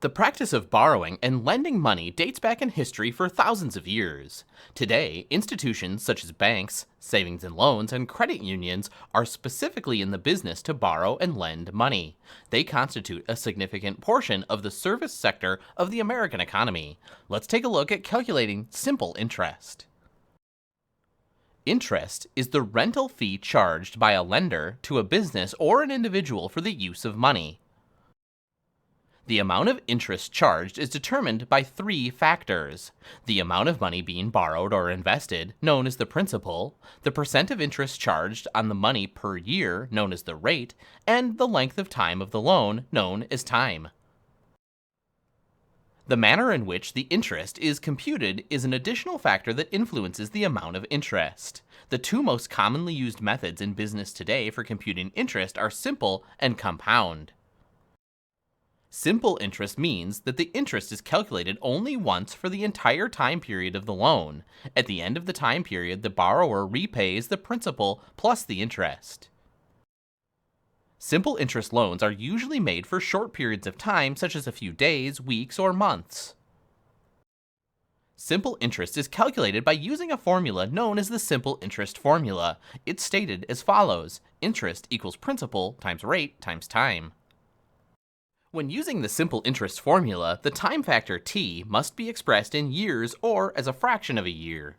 The practice of borrowing and lending money dates back in history for thousands of years. Today, institutions such as banks, savings and loans, and credit unions are specifically in the business to borrow and lend money. They constitute a significant portion of the service sector of the American economy. Let's take a look at calculating simple interest. Interest is the rental fee charged by a lender to a business or an individual for the use of money. The amount of interest charged is determined by three factors: the amount of money being borrowed or invested, known as the principal, the percent of interest charged on the money per year, known as the rate, and the length of time of the loan, known as time. The manner in which the interest is computed is an additional factor that influences the amount of interest. The two most commonly used methods in business today for computing interest are simple and compound. Simple interest means that the interest is calculated only once for the entire time period of the loan. At the end of the time period, the borrower repays the principal plus the interest. Simple interest loans are usually made for short periods of time, such as a few days, weeks, or months. Simple interest is calculated by using a formula known as the simple interest formula. It's stated as follows: interest equals principal times rate times time. When using the simple interest formula, the time factor t must be expressed in years or as a fraction of a year.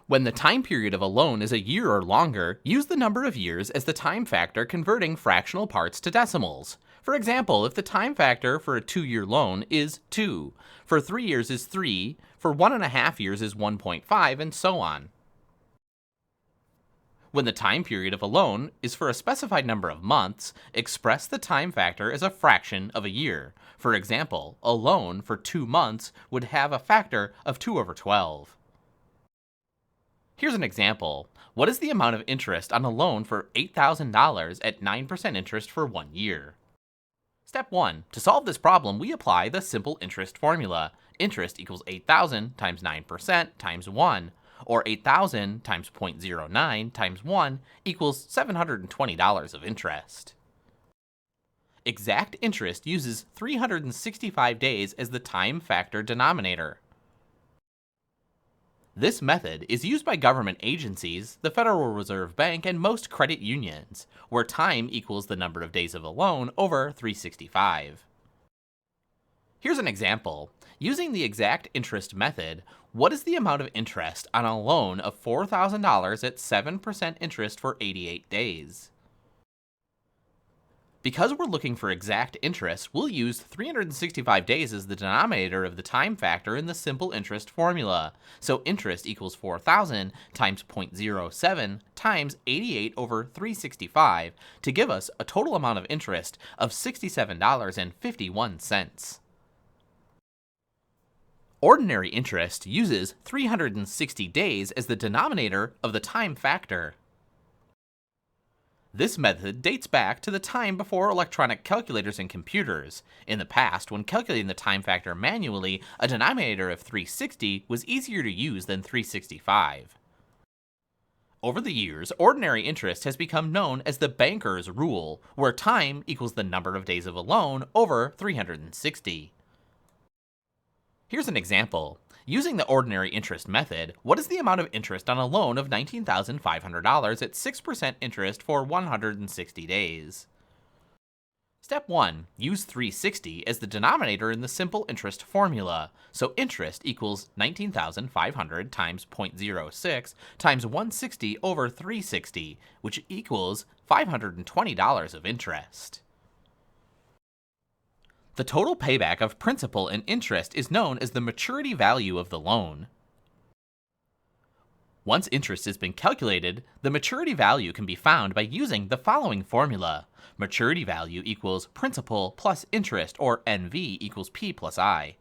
When the time period of a loan is a year or longer, use the number of years as the time factor, converting fractional parts to decimals. For example, if the time factor for a 2-year loan is 2, for 3 years is 3, for 1.5 years is 1.5, and so on. When the time period of a loan is for a specified number of months, express the time factor as a fraction of a year. For example, a loan for 2 months would have a factor of 2/12. Here's an example. What is the amount of interest on a loan for $8,000 at 9% interest for 1 year? Step 1. To solve this problem, we apply the simple interest formula. Interest equals 8,000 times 9% times 1, or 8,000 times 0.09 times 1 equals $720 of interest. Exact interest uses 365 days as the time factor denominator. This method is used by government agencies, the Federal Reserve Bank, and most credit unions, where time equals the number of days of a loan over 365. Here's an example. Using the exact interest method, what is the amount of interest on a loan of $4,000 at 7% interest for 88 days? Because we're looking for exact interest, we'll use 365 days as the denominator of the time factor in the simple interest formula. So interest equals 4,000 times 0.07 times 88 over 365 to give us a total amount of interest of $67.51. Ordinary interest uses 360 days as the denominator of the time factor. This method dates back to the time before electronic calculators and computers. In the past, when calculating the time factor manually, a denominator of 360 was easier to use than 365. Over the years, ordinary interest has become known as the banker's rule, where time equals the number of days of a loan over 360. Here's an example. Using the ordinary interest method, what is the amount of interest on a loan of $19,500 at 6% interest for 160 days? Step 1. Use 360 as the denominator in the simple interest formula. So interest equals 19,500 times 0.06 times 160 over 360, which equals $520 of interest. The total payback of principal and interest is known as the maturity value of the loan. Once interest has been calculated, the maturity value can be found by using the following formula. Maturity value equals principal plus interest, or NV equals P plus I.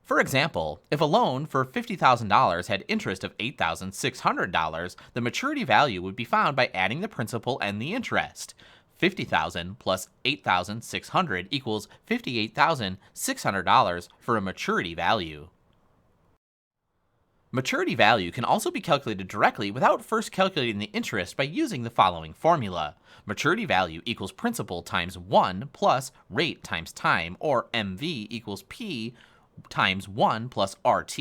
For example, if a loan for $50,000 had interest of $8,600, the maturity value would be found by adding the principal and the interest. 50,000 plus 8,600 equals $58,600 for a maturity value. Maturity value can also be calculated directly without first calculating the interest by using the following formula. Maturity value equals principal times 1 plus rate times time, or MV equals P times 1 plus RT.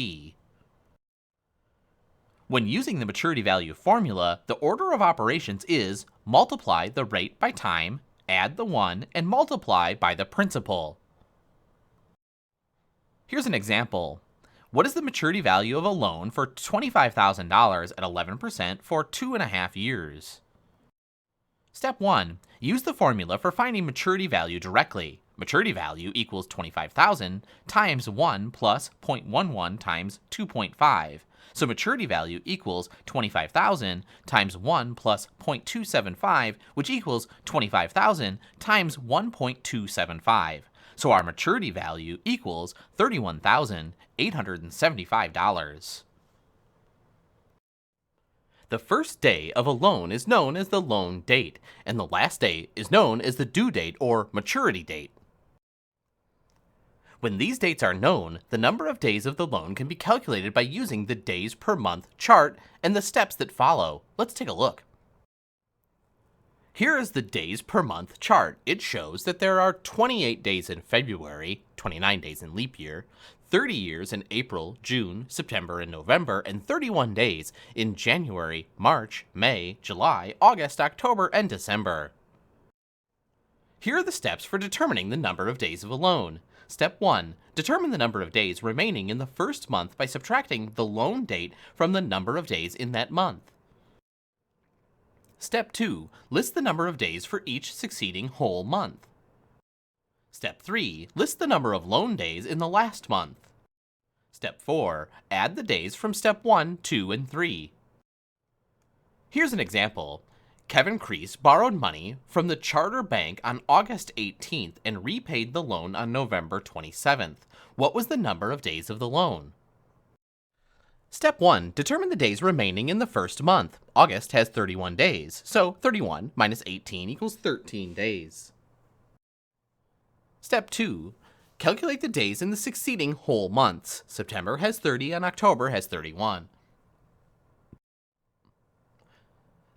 When using the maturity value formula, the order of operations is multiply the rate by time, add the 1, and multiply by the principal. Here's an example. What is the maturity value of a loan for $25,000 at 11% for 2.5 years? Step 1. Use the formula for finding maturity value directly. Maturity value equals 25,000 times 1 plus 0.11 times 2.5. So maturity value equals 25,000 times 1 plus 0.275, which equals 25,000 times 1.275. So our maturity value equals $31,875. The first day of a loan is known as the loan date, and the last day is known as the due date or maturity date. When these dates are known, the number of days of the loan can be calculated by using the days per month chart and the steps that follow. Let's take a look. Here is the days per month chart. It shows that there are 28 days in February, 29 days in leap year, 30 years in April, June, September, and November, and 31 days in January, March, May, July, August, October, and December. Here are the steps for determining the number of days of a loan. Step 1. Determine the number of days remaining in the first month by subtracting the loan date from the number of days in that month. Step 2. List the number of days for each succeeding whole month. Step 3. List the number of loan days in the last month. Step 4. Add the days from Step 1, 2, and 3. Here's an example. Kevin Crease borrowed money from the Charter Bank on August 18th and repaid the loan on November 27th. What was the number of days of the loan? Step 1. Determine the days remaining in the first month. August has 31 days, so 31 minus 18 equals 13 days. Step 2. Calculate the days in the succeeding whole months. September has 30 and October has 31.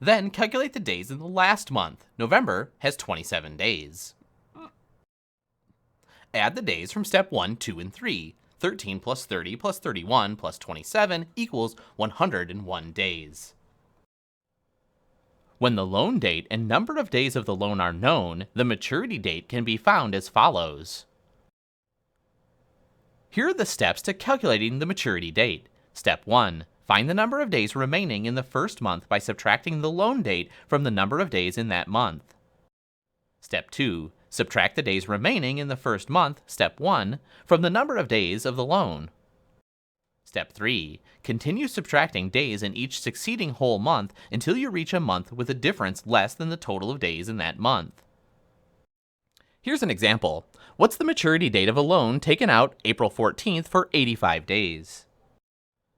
Then calculate the days in the last month. November has 27 days. Add the days from step 1, 2, and 3. 13 plus 30 plus 31 plus 27 equals 101 days. When the loan date and number of days of the loan are known, the maturity date can be found as follows. Here are the steps to calculating the maturity date. Step 1. Find the number of days remaining in the first month by subtracting the loan date from the number of days in that month. Step 2. Subtract the days remaining in the first month, Step 1, from the number of days of the loan. Step 3. Continue subtracting days in each succeeding whole month until you reach a month with a difference less than the total of days in that month. Here's an example. What's the maturity date of a loan taken out April 14th for 85 days?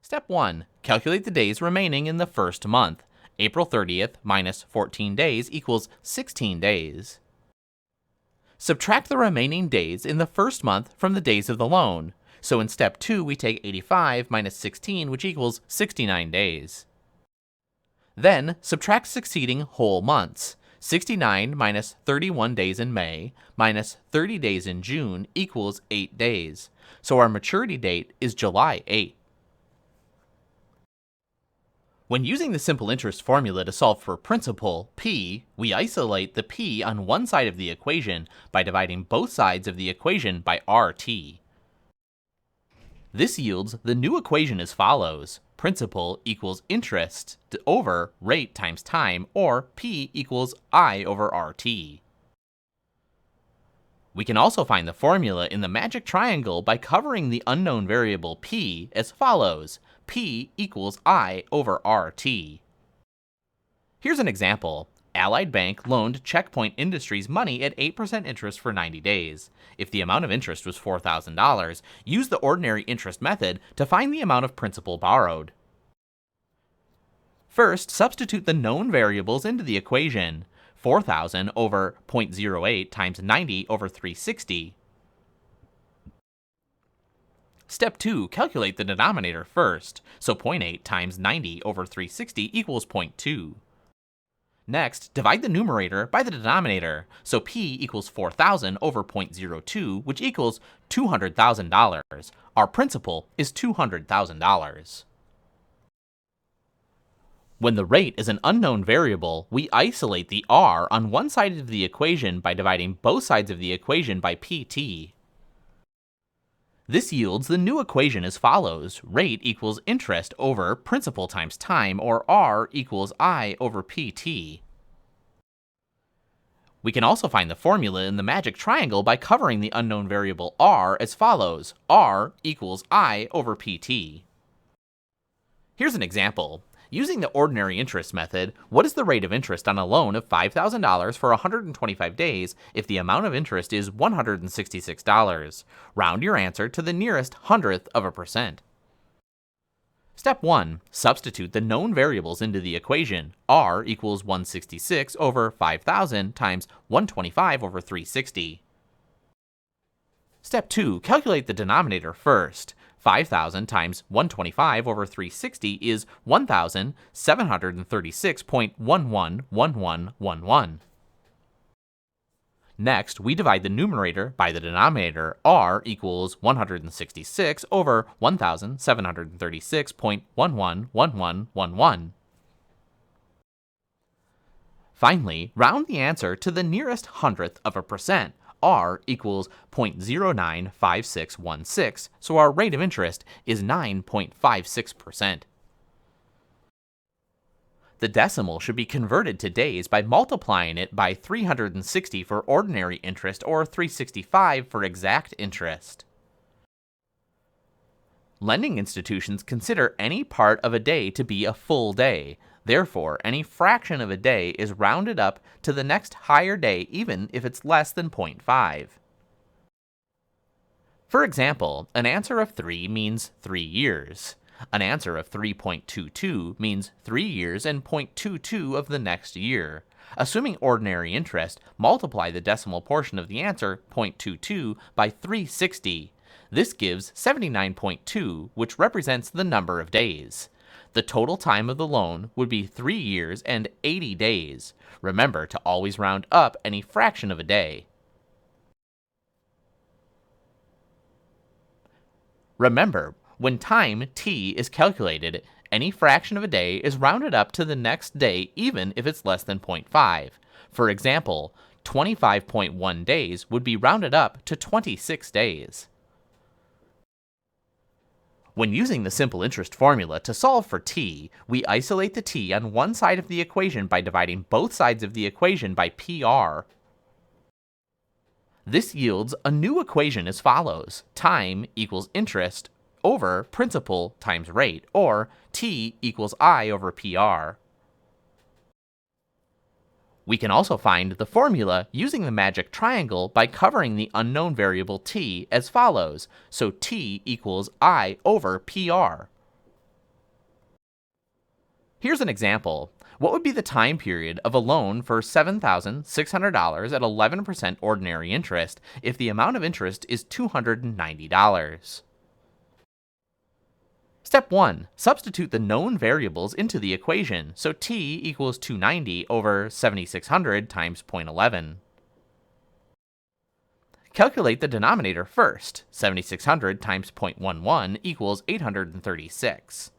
Step 1. Calculate the days remaining in the first month. April 30th minus 14 days equals 16 days. Subtract the remaining days in the first month from the days of the loan. So in step 2, we take 85 minus 16, which equals 69 days. Then subtract succeeding whole months. 69 minus 31 days in May minus 30 days in June equals 8 days. So our maturity date is July 8. When using the simple interest formula to solve for principal, P, we isolate the P on one side of the equation by dividing both sides of the equation by RT. This yields the new equation as follows. Principal equals interest over rate times time, or P equals I over RT. We can also find the formula in the magic triangle by covering the unknown variable P as follows. P equals I over RT. Here's an example. Allied Bank loaned Checkpoint Industries money at 8% interest for 90 days. If the amount of interest was $4,000, use the ordinary interest method to find the amount of principal borrowed. First, substitute the known variables into the equation. 4,000 over 0.08 times 90 over 360. Step 2, calculate the denominator first. So 0.8 times 90 over 360 equals 0.2. Next, divide the numerator by the denominator. So P equals 4,000 over 0.02, which equals $200,000. Our principal is $200,000. When the rate is an unknown variable, we isolate the r on one side of the equation by dividing both sides of the equation by pt. This yields the new equation as follows: rate equals interest over principal times time, or r equals I over pt. We can also find the formula in the magic triangle by covering the unknown variable r as follows: r equals I over pt. Here's an example. Using the ordinary interest method, what is the rate of interest on a loan of $5,000 for 125 days if the amount of interest is $166? Round your answer to the nearest hundredth of a percent. Step 1. Substitute the known variables into the equation. R equals 166 over 5,000 times 125 over 360. Step 2. Calculate the denominator first. 5,000 times 125 over 360 is 1,736.111111. Next, we divide the numerator by the denominator. R equals 166 over 1,736.111111. Finally, round the answer to the nearest hundredth of a percent. R equals 0.095616, so our rate of interest is 9.56%. The decimal should be converted to days by multiplying it by 360 for ordinary interest or 365 for exact interest. Lending institutions consider any part of a day to be a full day. Therefore, any fraction of a day is rounded up to the next higher day even if it's less than 0.5. For example, an answer of 3 means 3 years. An answer of 3.22 means 3 years and 0.22 of the next year. Assuming ordinary interest, multiply the decimal portion of the answer, 0.22, by 360. This gives 79.2, which represents the number of days. The total time of the loan would be 3 years and 80 days. Remember to always round up any fraction of a day. Remember, when time t is calculated, any fraction of a day is rounded up to the next day even if it's less than 0.5. For example, 25.1 days would be rounded up to 26 days. When using the simple interest formula to solve for t, we isolate the t on one side of the equation by dividing both sides of the equation by PR. This yields a new equation as follows: time equals interest over principal times rate, or t equals I over PR. We can also find the formula using the magic triangle by covering the unknown variable t as follows, so t equals I over PR. Here's an example. What would be the time period of a loan for $7,600 at 11% ordinary interest if the amount of interest is $290? Step 1. Substitute the known variables into the equation, so t equals 290 over 7,600 times 0.11. Calculate the denominator first. 7,600 times 0.11 equals 836.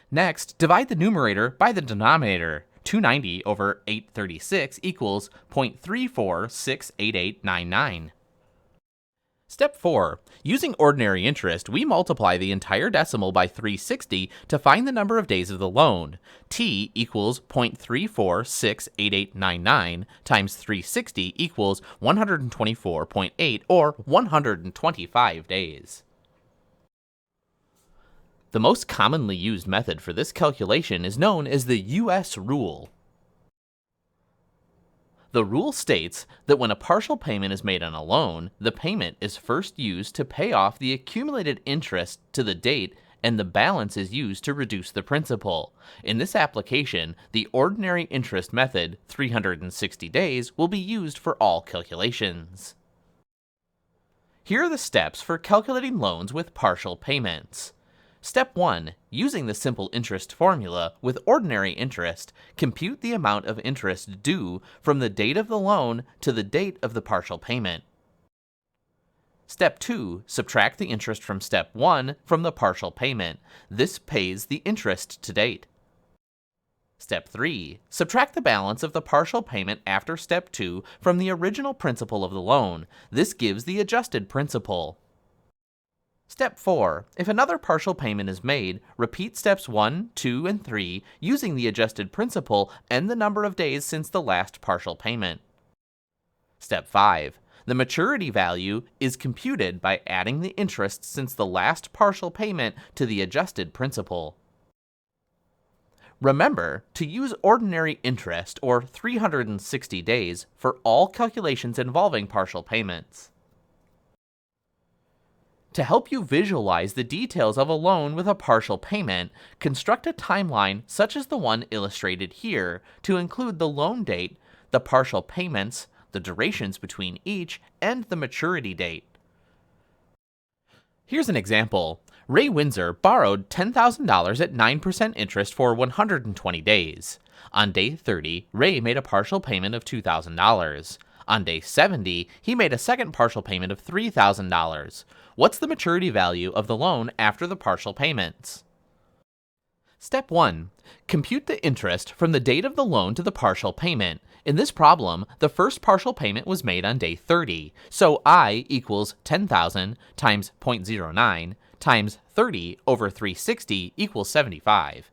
Next, divide the numerator by the denominator. 290 over 836 equals 0.346889. Step 4. Using ordinary interest, we multiply the entire decimal by 360 to find the number of days of the loan. T equals 0.346889 times 360 equals 124.8, or 125 days. The most commonly used method for this calculation is known as the US rule. The rule states that when a partial payment is made on a loan, the payment is first used to pay off the accumulated interest to the date, and the balance is used to reduce the principal. In this application, the ordinary interest method, 360 days, will be used for all calculations. Here are the steps for calculating loans with partial payments. Step 1. Using the simple interest formula with ordinary interest, compute the amount of interest due from the date of the loan to the date of the partial payment. Step 2. Subtract the interest from Step 1 from the partial payment. This pays the interest to date. Step 3. Subtract the balance of the partial payment after Step 2 from the original principal of the loan. This gives the adjusted principal. Step 4. If another partial payment is made, repeat Steps 1, 2, and 3 using the adjusted principal and the number of days since the last partial payment. Step 5. The maturity value is computed by adding the interest since the last partial payment to the adjusted principal. Remember to use ordinary interest, or 360 days, for all calculations involving partial payments. To help you visualize the details of a loan with a partial payment, construct a timeline such as the one illustrated here to include the loan date, the partial payments, the durations between each, and the maturity date. Here's an example. Ray Windsor borrowed $10,000 at 9% interest for 120 days. On day 30, Ray made a partial payment of $2,000. On day 70, he made a second partial payment of $3,000. What's the maturity value of the loan after the partial payments? Step 1. Compute the interest from the date of the loan to the partial payment. In this problem, the first partial payment was made on day 30, so I equals 10,000 times 0.09 times 30 over 360 equals 75.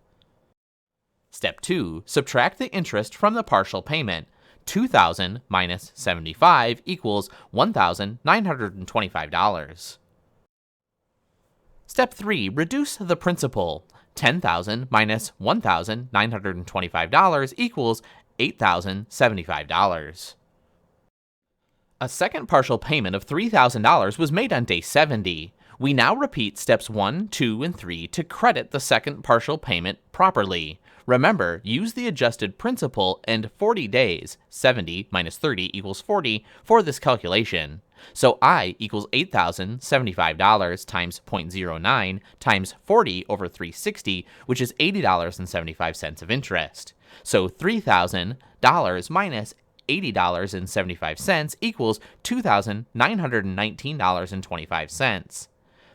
Step 2. Subtract the interest from the partial payment. 2,000 minus 75 equals $1,925. Step 3. Reduce the principal. 10,000 minus $1,925 equals $8,075. A second partial payment of $3,000 was made on day 70. We now repeat steps 1, 2, and 3 to credit the second partial payment properly. Remember, use the adjusted principal and 40 days, 70 minus 30 equals 40, for this calculation. So I equals $8,075 times 0.09 times 40 over 360, which is $80.75 of interest. So $3,000 minus $80.75 equals $2,919.25.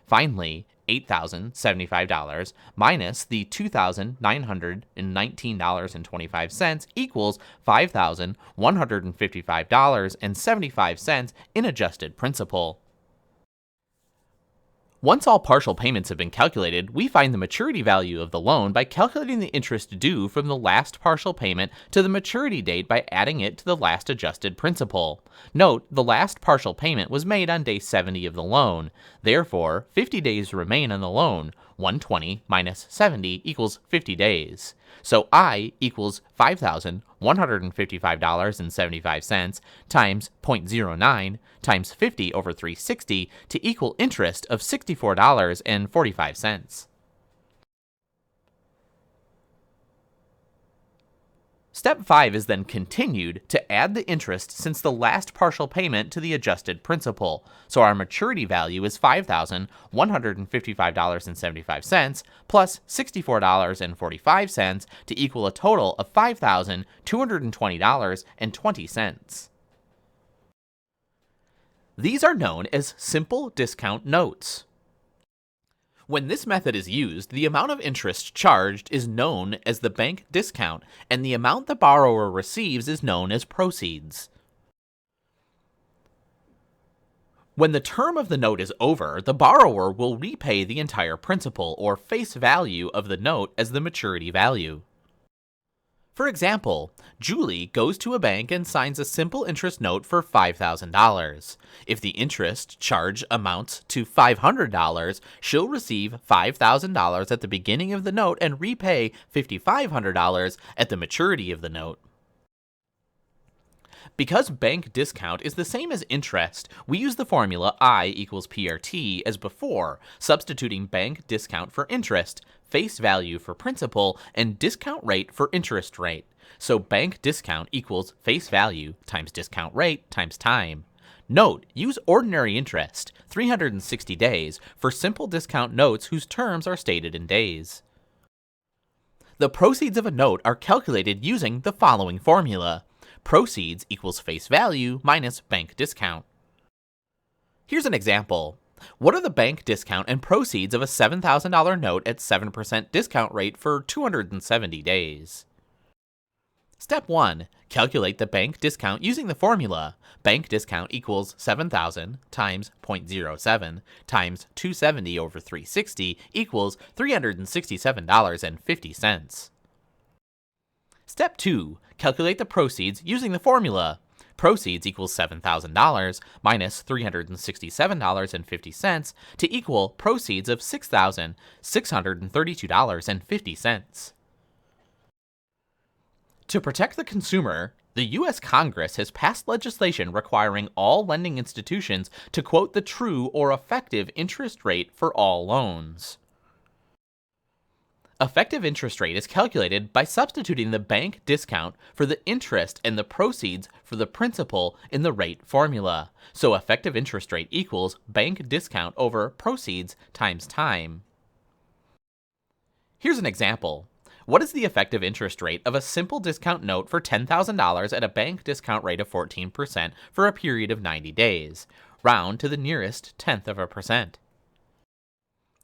Finally, $8,075 minus the $2,919.25 equals $5,155.75 in adjusted principal. Once all partial payments have been calculated, we find the maturity value of the loan by calculating the interest due from the last partial payment to the maturity date by adding it to the last adjusted principal. Note, the last partial payment was made on day 70 of the loan. Therefore, 50 days remain on the loan. 120 minus 70 equals 50 days. So I equals $5,155.75 times 0.09 times 50 over 360 to equal interest of $64.45. Step 5 is then continued to add the interest since the last partial payment to the adjusted principal, so our maturity value is $5,155.75 plus $64.45 to equal a total of $5,220.20. These are known as simple discount notes. When this method is used, the amount of interest charged is known as the bank discount, and the amount the borrower receives is known as proceeds. When the term of the note is over, the borrower will repay the entire principal or face value of the note as the maturity value. For example, Julie goes to a bank and signs a simple interest note for $5,000. If the interest charge amounts to $500, she'll receive $5,000 at the beginning of the note and repay $5,500 at the maturity of the note. Because bank discount is the same as interest, we use the formula I equals PRT as before, substituting bank discount for interest, face value for principal, and discount rate for interest rate. So bank discount equals face value times discount rate times time. Note, use ordinary interest, 360 days, for simple discount notes whose terms are stated in days. The proceeds of a note are calculated using the following formula. Proceeds equals face value minus bank discount. Here's an example. What are the bank discount and proceeds of a $7,000 note at 7% discount rate for 270 days? Step 1. Calculate the bank discount using the formula. Bank discount equals 7,000 times 0.07 times 270 over 360 equals $367.50. Step 2. Calculate the proceeds using the formula. Proceeds equals $7,000 minus $367.50 to equal proceeds of $6,632.50. To protect the consumer, the U.S. Congress has passed legislation requiring all lending institutions to quote the true or effective interest rate for all loans. Effective interest rate is calculated by substituting the bank discount for the interest and the proceeds for the principal in the rate formula. So effective interest rate equals bank discount over proceeds times time. Here's an example. What is the effective interest rate of a simple discount note for $10,000 at a bank discount rate of 14% for a period of 90 days? Round to the nearest tenth of a percent.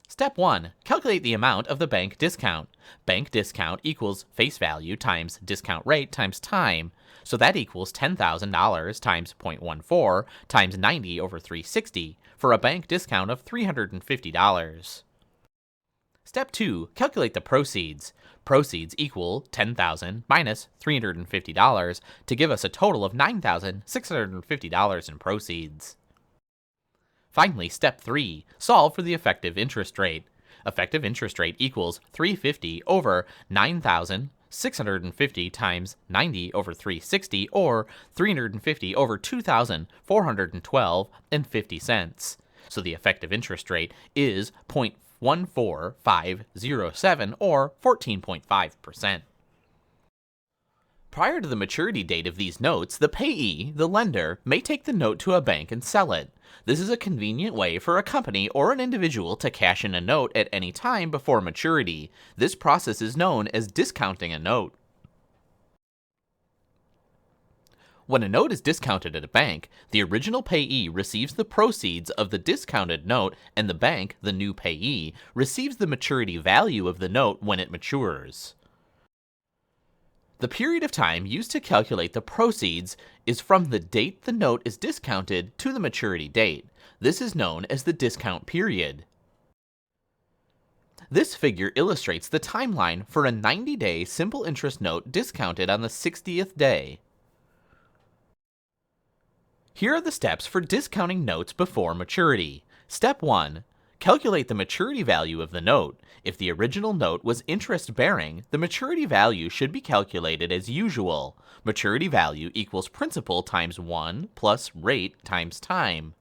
Step 1. Calculate the amount of the bank discount. Bank discount equals face value times discount rate times time. So that equals $10,000 times 0.14 times 90 over 360 for a bank discount of $350. Step 2. Calculate the proceeds. Proceeds equal $10,000 minus $350 to give us a total of $9,650 in proceeds. Finally, step 3. Solve for the effective interest rate. Effective interest rate equals $350 over $9,650 times 90 over 360 or $350 over $2,412.50. So the effective interest rate is 0.14507 or 14.5%. Prior to the maturity date of these notes, the payee, the lender, may take the note to a bank and sell it. This is a convenient way for a company or an individual to cash in a note at any time before maturity. This process is known as discounting a note. When a note is discounted at a bank, the original payee receives the proceeds of the discounted note and the bank, the new payee, receives the maturity value of the note when it matures. The period of time used to calculate the proceeds is from the date the note is discounted to the maturity date. This is known as the discount period. This figure illustrates the timeline for a 90-day simple interest note discounted on the 60th day. Here are the steps for discounting notes before maturity. Step 1. Calculate the maturity value of the note. If the original note was interest-bearing, the maturity value should be calculated as usual. Maturity value equals principal times 1 plus rate times time.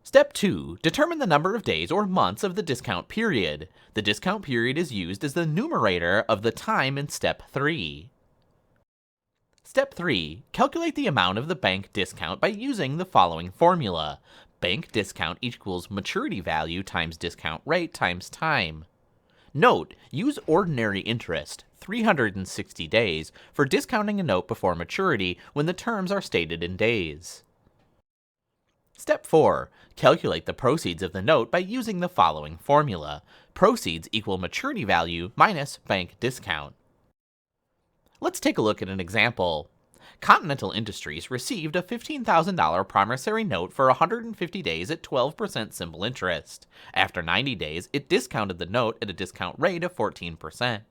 Step 2. Determine the number of days or months of the discount period. The discount period is used as the numerator of the time in Step 3. Step 3. Calculate the amount of the bank discount by using the following formula. Bank discount equals maturity value times discount rate times time. Note, use ordinary interest, 360 days, for discounting a note before maturity when the terms are stated in days. Step 4. Calculate the proceeds of the note by using the following formula. Proceeds equal maturity value minus bank discount. Let's take a look at an example. Continental Industries received a $15,000 promissory note for 150 days at 12% simple interest. After 90 days, it discounted the note at a discount rate of 14%.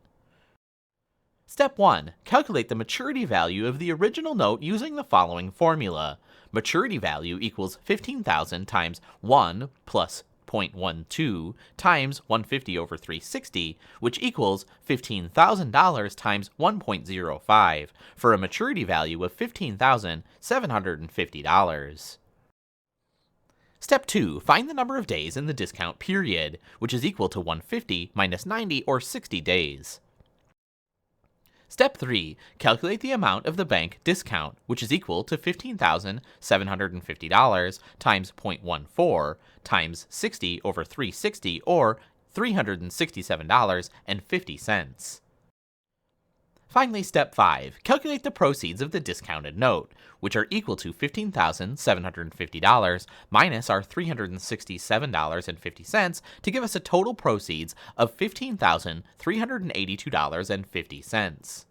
Step 1. Calculate the maturity value of the original note using the following formula. Maturity value equals 15,000 times 1 plus 0.12 times 150 over 360, which equals $15,000 times 1.05, for a maturity value of $15,750. Step 2. Find the number of days in the discount period, which is equal to 150 minus 90 or 60 days. Step 3. Calculate the amount of the bank discount, which is equal to $15,750 times 0.14 times 60 over 360, or $367.50. Finally, step 5. Calculate the proceeds of the discounted note, which are equal to $15,750 minus our $367.50 to give us a total proceeds of $15,382.50.